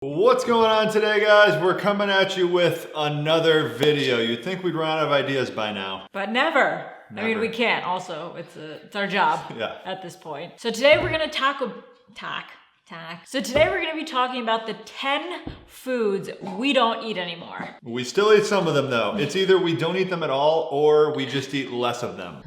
What's going on today, guys? We're coming at you with another video. You'd think we'd run out of ideas by now. But never. I mean, Never. we can't also. It's our job Yeah. at this point. So today we're going to So today we're going to be talking about the 10 foods we don't eat anymore. We still eat some of them though. It's either we don't eat them at all or we just eat less of them.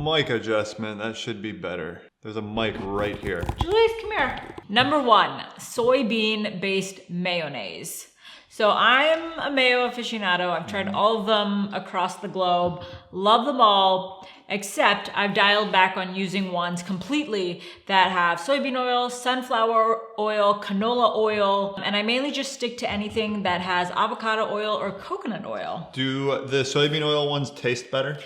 Mic adjustment, that should be better. There's a mic right here. Julius, come here. Number 1, soybean-based mayonnaise. So I'm a mayo aficionado. I've tried all of them across the globe. Love them all, except I've dialed back on using ones completely that have soybean oil, sunflower oil, canola oil, and I mainly just stick to anything that has avocado oil or coconut oil. Do the soybean oil ones taste better?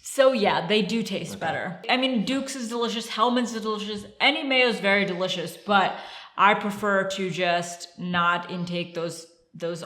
So yeah, they do taste better. I mean, Duke's is delicious, Hellman's is delicious, any mayo is very delicious, but I prefer to just not intake those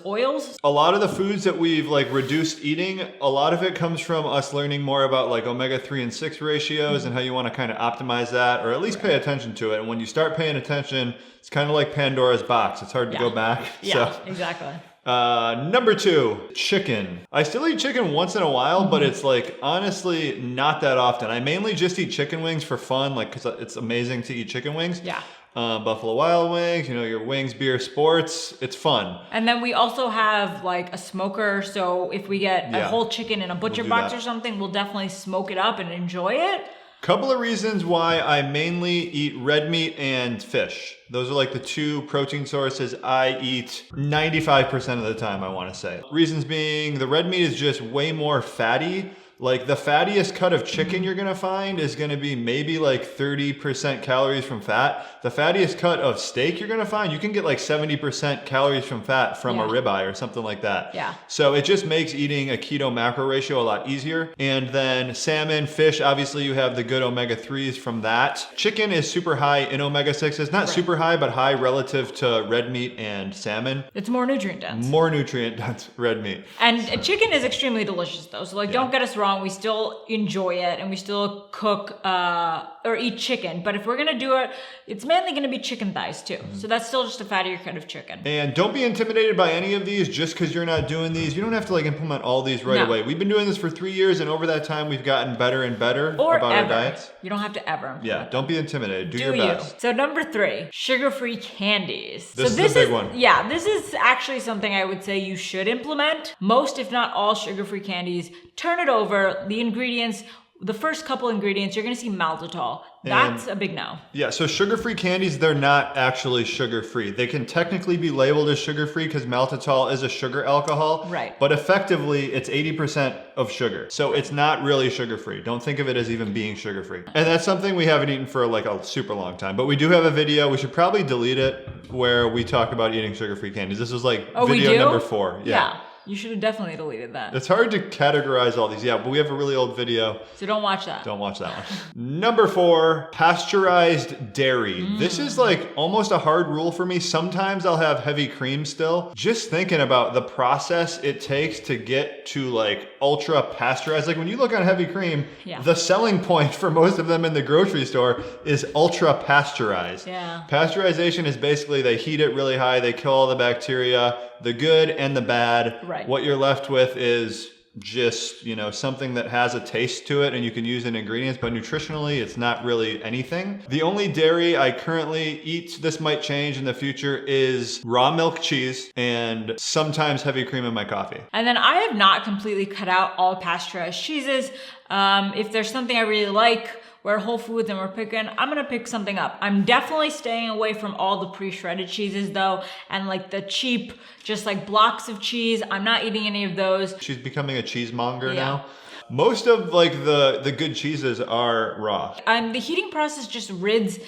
oils. A lot of the foods that we've reduced eating, a lot of it comes from us learning more about omega-3 and 6 ratios and how you want to kind of optimize that, or at least pay attention to it. And when you start paying attention, it's kind of like Pandora's box. It's hard to go back. Yeah, So. exactly. Number 2, chicken. I still eat chicken once in a while, but it's honestly not that often. I mainly just eat chicken wings for fun, because it's amazing to eat chicken wings. Yeah. Buffalo Wild Wings, your wings, beer, sports, it's fun. And then we also have a smoker, so if we get a whole chicken in a butcher box or something, we'll definitely smoke it up and enjoy it. Couple of reasons why I mainly eat red meat and fish. Those are the 2 protein sources I eat 95% of the time, I want to say. Reasons being, the red meat is just way more fatty. The fattiest cut of chicken you're gonna find is gonna be maybe 30% calories from fat. The fattiest cut of steak you're gonna find, you can get 70% calories from fat from a ribeye or something like that. Yeah. So it just makes eating a keto macro ratio a lot easier. And then salmon, fish, obviously you have the good omega-3s from that. Chicken is super high in omega-6s. Not super high, but high relative to red meat and salmon. It's more nutrient dense. More nutrient dense red meat. And chicken is extremely delicious though. So don't get us wrong. We still enjoy it and we still cook or eat chicken. But if we're going to do it, it's mainly going to be chicken thighs too. So that's still just a fattier cut of chicken. And don't be intimidated by any of these just because you're not doing these. You don't have to implement all these right away. We've been doing this for 3 years, and over that time we've gotten better and better about our diets. You don't have to ever. Yeah, don't be intimidated. Do your best. So number 3, sugar-free candies. This is a big one. Yeah, this is actually something I would say you should implement. Most, if not all, sugar-free candies. Turn it over. The ingredients, the first couple ingredients, you're going to see maltitol. That's a big no. Yeah, so sugar-free candies, they're not actually sugar-free. They can technically be labeled as sugar-free because maltitol is a sugar alcohol. Right. But effectively, it's 80% of sugar. So it's not really sugar-free. Don't think of it as even being sugar-free. And that's something we haven't eaten for a super long time. But we do have a video. We should probably delete it where we talk about eating sugar-free candies. This is video number 4. Yeah. You should have definitely deleted that. It's hard to categorize all these. Yeah, but we have a really old video. So don't watch that. Don't watch that one. Number 4, pasteurized dairy. This is almost a hard rule for me. Sometimes I'll have heavy cream still. Just thinking about the process it takes to get to ultra pasteurized. When you look on heavy cream, the selling point for most of them in the grocery store is ultra pasteurized. Yeah. Pasteurization is basically they heat it really high, they kill all the bacteria, the good and the bad. Right. What you're left with is just, something that has a taste to it and you can use in ingredients, but nutritionally it's not really anything. The only dairy I currently eat, this might change in the future, is raw milk cheese and sometimes heavy cream in my coffee. And then I have not completely cut out all pasteurized cheeses. If there's something I really like, we're Whole Foods and we're picking, I'm gonna pick something up. I'm definitely staying away from all the pre-shredded cheeses though, and the cheap, just blocks of cheese. I'm not eating any of those. She's becoming a cheesemonger now. Most of the good cheeses are raw. The heating process just rids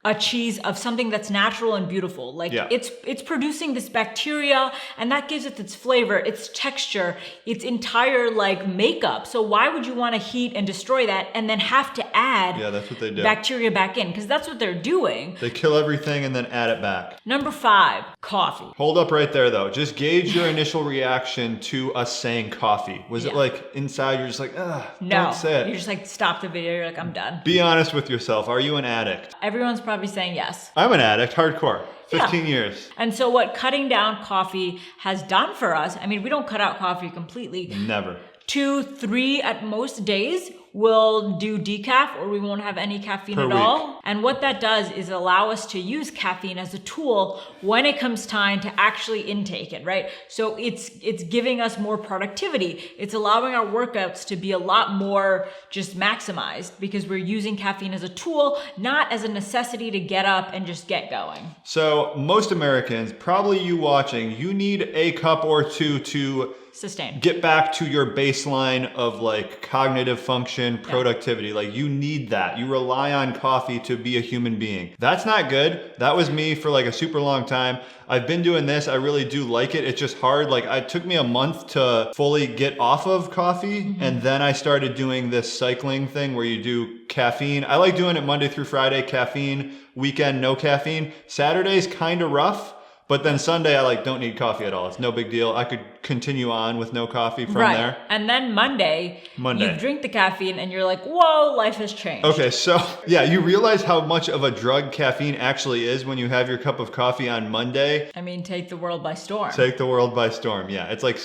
a cheese of something that's natural and beautiful. It's producing this bacteria and that gives it its flavor, its texture, its entire makeup. So why would you want to heat and destroy that and then have to add that's what they do. Bacteria back in? Because that's what they're doing. They kill everything and then add it back. Number 5, coffee. Hold up right there though. Just gauge your initial reaction to us saying coffee. Was it inside you're just no, don't say it? You're just stop the video, you're I'm done. Be honest with yourself. Are you an addict? Everyone's probably coffee saying yes. I'm an addict, hardcore. 15 years. And so what cutting down coffee has done for us, I mean, we don't cut out coffee completely. Never. 2, 3 at most days we'll do decaf, or we won't have any caffeine at all. And what that does is allow us to use caffeine as a tool when it comes time to actually intake it, right? So it's giving us more productivity. It's allowing our workouts to be a lot more just maximized because we're using caffeine as a tool, not as a necessity to get up and just get going. So most Americans, probably you watching, you need a cup or two to sustain. Get back to your baseline of like cognitive function, productivity. Like you need that. You rely on coffee to be a human being. That's not good. That was me for like a super long time. I've been doing this. I really do like it. It's just hard. Like it took me a month to fully get off of coffee. And then I started doing this cycling thing where you do caffeine. I like doing it Monday through Friday, caffeine, weekend, no caffeine. Saturday's kind of rough. But then Sunday, I don't need coffee at all. It's no big deal. I could continue on with no coffee from there. And then Monday, you drink the caffeine and you're like, whoa, life has changed. Okay, so yeah, you realize how much of a drug caffeine actually is when you have your cup of coffee on Monday. I mean, take the world by storm. Take the world by storm, yeah. It's like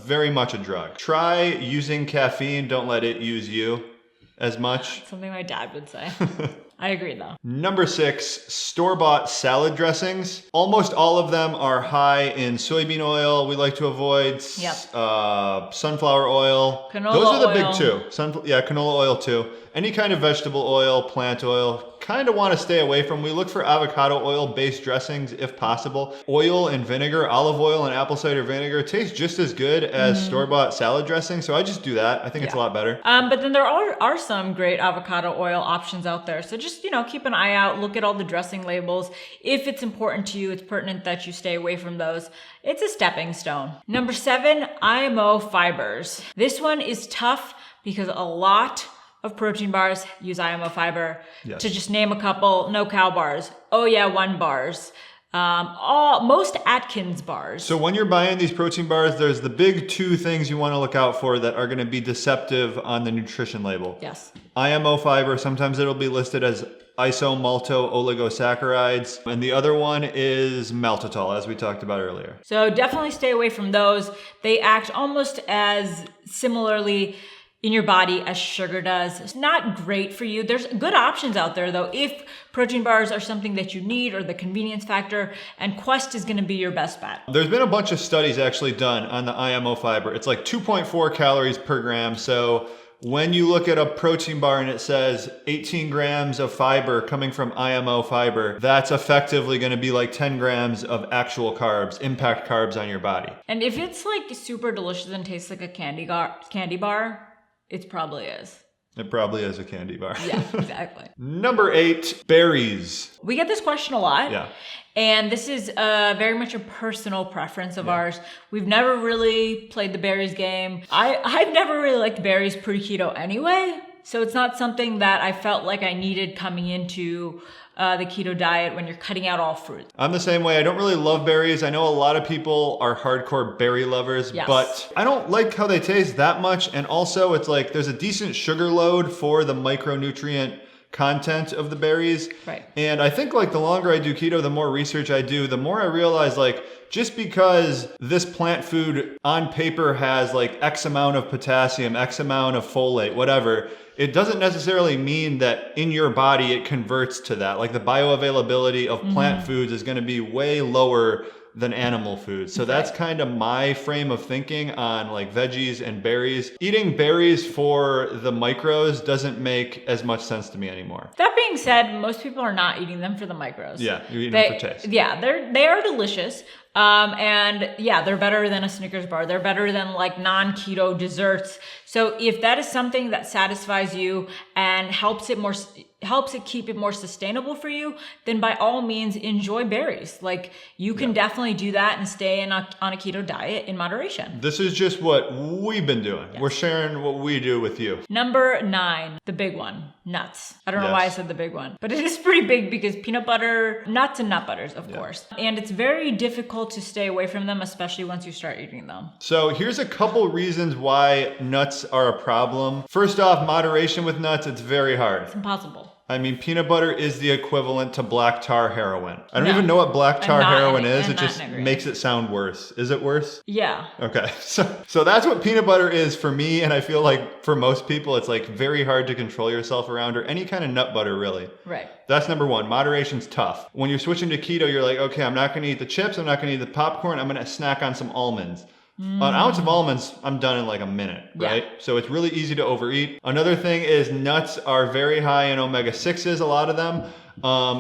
very much a drug. Try using caffeine. Don't let it use you as much. Something my dad would say. I agree though. Number 6, store-bought salad dressings. Almost all of them are high in soybean oil. We like to avoid sunflower oil. Canola Those are the oil. big two. Canola oil too. Any kind of vegetable oil, plant oil, kind of want to stay away from. We look for avocado oil-based dressings if possible. Oil and vinegar, olive oil and apple cider vinegar taste just as good as store-bought salad dressing. So I just do that. I think it's a lot better. But then there are some great avocado oil options out there. So just, keep an eye out, look at all the dressing labels. If it's important to you, it's pertinent that you stay away from those. It's a stepping stone. Number 7, IMO fibers. This one is tough because a lot of protein bars use IMO fiber. Yes. To just name a couple, no cow bars, Oh Yeah One bars, most Atkins bars. So when you're buying these protein bars, there's the big 2 things you want to look out for that are going to be deceptive on the nutrition label. Yes. IMO fiber, sometimes it'll be listed as isomalto-oligosaccharides, and the other one is maltitol, as we talked about earlier. So definitely stay away from those. They act almost as similarly in your body as sugar does. It's not great for you. There's good options out there though if protein bars are something that you need or the convenience factor, and Quest is going to be your best bet. There's been a bunch of studies actually done on the IMO fiber. It's like 2.4 calories per gram. So when you look at a protein bar and it says 18 grams of fiber coming from IMO fiber, that's effectively going to be like 10 grams of actual carbs, impact carbs on your body. And if it's like super delicious and tastes like a candy bar, it probably is. It probably is a candy bar. Yeah, exactly. Number 8, berries. We get this question a lot. Yeah. And this is very much a personal preference of ours. We've never really played the berries game. I've never really liked berries pre-keto anyway. So it's not something that I felt like I needed coming into the keto diet when you're cutting out all fruit. I'm the same way. I don't really love berries. I know a lot of people are hardcore berry lovers, but I don't like how they taste that much. And also it's like there's a decent sugar load for the micronutrient content of the berries. Right. And I think like the longer I do keto, the more research I do, the more I realize like just because this plant food on paper has like X amount of potassium, X amount of folate, whatever, it doesn't necessarily mean that in your body it converts to that. Like the bioavailability of plant foods is going to be way lower than animal foods. So that's kind of my frame of thinking on like veggies and berries. Eating berries for the micros doesn't make as much sense to me anymore. That being said, most people are not eating them for the micros. Yeah, you're eating them for taste. Yeah, they are delicious. And yeah, they're better than a Snickers bar. They're better than like non-keto desserts. So if that is something that satisfies you and helps it keep it more sustainable for you, then by all means enjoy berries. Like you can definitely do that and stay on a keto diet in moderation. This is just what we've been doing. Yes. We're sharing what we do with you. Number 9, the big one, nuts. I don't know why I said the big one, but it is pretty big because peanut butter, nuts and nut butters, of course. And it's very difficult to stay away from them, especially once you start eating them. So here's a couple reasons why nuts are a problem. First off, moderation with nuts, it's very hard. It's impossible. I mean, peanut butter is the equivalent to black tar heroin. I don't No. even know what black tar heroin is. I'm It not just in agreement. makes it sound worse. Is it worse? Yeah. Okay, so that's what peanut butter is for me, and I feel like for most people, it's like very hard to control yourself around, or any kind of nut butter, really. Right. That's number one. Moderation's tough. When you're switching to keto, you're like, okay, I'm not gonna eat the chips, I'm not gonna eat the popcorn, I'm gonna snack on some almonds. An ounce of almonds, I'm done in like a minute, right? Yeah. So it's really easy to overeat. Another thing is nuts are very high in omega-6s, a lot of them.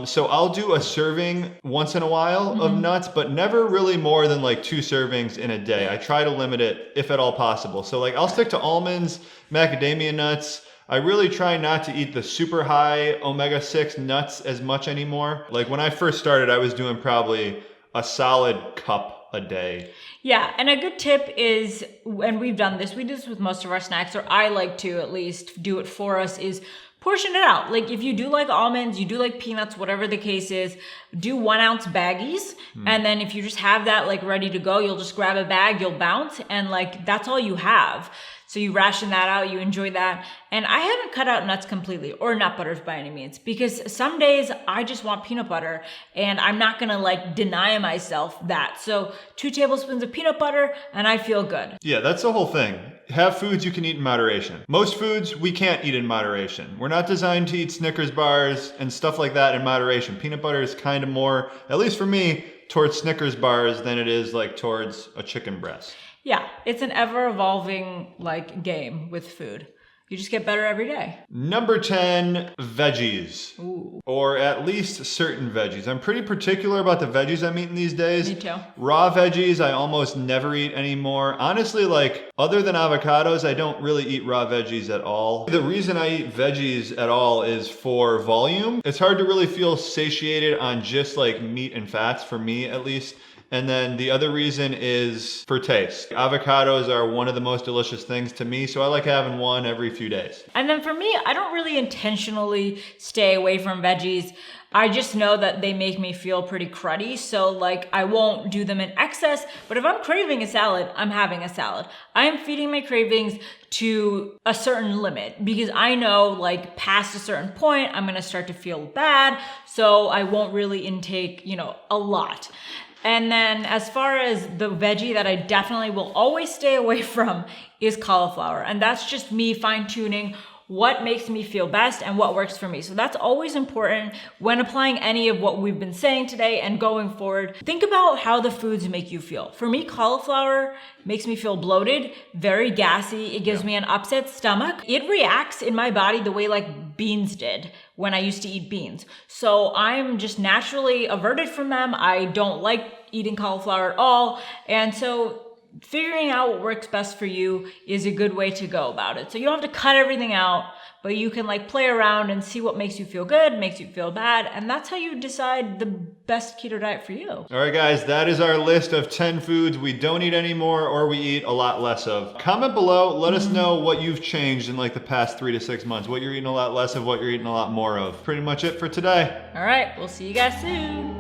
So I'll do a serving once in a while of nuts, but never really more than like 2 servings in a day. I try to limit it if at all possible. So like I'll stick to almonds, macadamia nuts. I really try not to eat the super high omega-6 nuts as much anymore. Like when I first started, I was doing probably a solid cup a day. Yeah, and a good tip is, and we do this with most of our snacks, or I like to at least do it for us, is portion it out. Like if you do like almonds, you do like peanuts, whatever the case is, do 1 ounce baggies. And then if you just have that like ready to go, you'll just grab a bag, you'll bounce, and like that's all you have. So you ration that out, you enjoy that. And I haven't cut out nuts completely, or nut butters by any means, because some days I just want peanut butter and I'm not gonna like deny myself that. So 2 tablespoons of peanut butter and I feel good. Yeah, that's the whole thing. Have foods you can eat in moderation. Most foods we can't eat in moderation. We're not designed to eat Snickers bars and stuff like that in moderation. Peanut butter is kind of more, at least for me, towards Snickers bars than it is like towards a chicken breast. Yeah, it's an ever-evolving like game with food. You just get better every day. Number 10, veggies. Ooh. Or at least certain veggies. I'm pretty particular about the veggies I'm eating these days. Me too. Raw veggies, I almost never eat anymore. Honestly, like, other than avocados, I don't really eat raw veggies at all. The reason I eat veggies at all is for volume. It's hard to really feel satiated on just like meat and fats, for me at least. And then the other reason is for taste. Avocados are one of the most delicious things to me, so I like having one every few days. And then for me, I don't really intentionally stay away from veggies. I just know that they make me feel pretty cruddy, so like I won't do them in excess, but if I'm craving a salad, I'm having a salad. I am feeding my cravings to a certain limit because I know like past a certain point, I'm gonna start to feel bad, so I won't really intake, a lot. And then as far as the veggie that I definitely will always stay away from is cauliflower. And that's just me fine-tuning what makes me feel best and what works for me. So that's always important when applying any of what we've been saying today and going forward. Think about how the foods make you feel. For me, cauliflower makes me feel bloated, very gassy. It gives me an upset stomach. It reacts in my body the way like beans did when I used to eat beans. So I'm just naturally averted from them. I don't like eating cauliflower at all. And so figuring out what works best for you is a good way to go about it. So you don't have to cut everything out, but you can like play around and see what makes you feel good, makes you feel bad, and that's how you decide the best keto diet for you. All right, guys, that is our list of 10 foods we don't eat anymore or we eat a lot less of. Comment below, let us know what you've changed in like the past 3 to 6 months, what you're eating a lot less of, what you're eating a lot more of. Pretty much it for today. All right, we'll see you guys soon.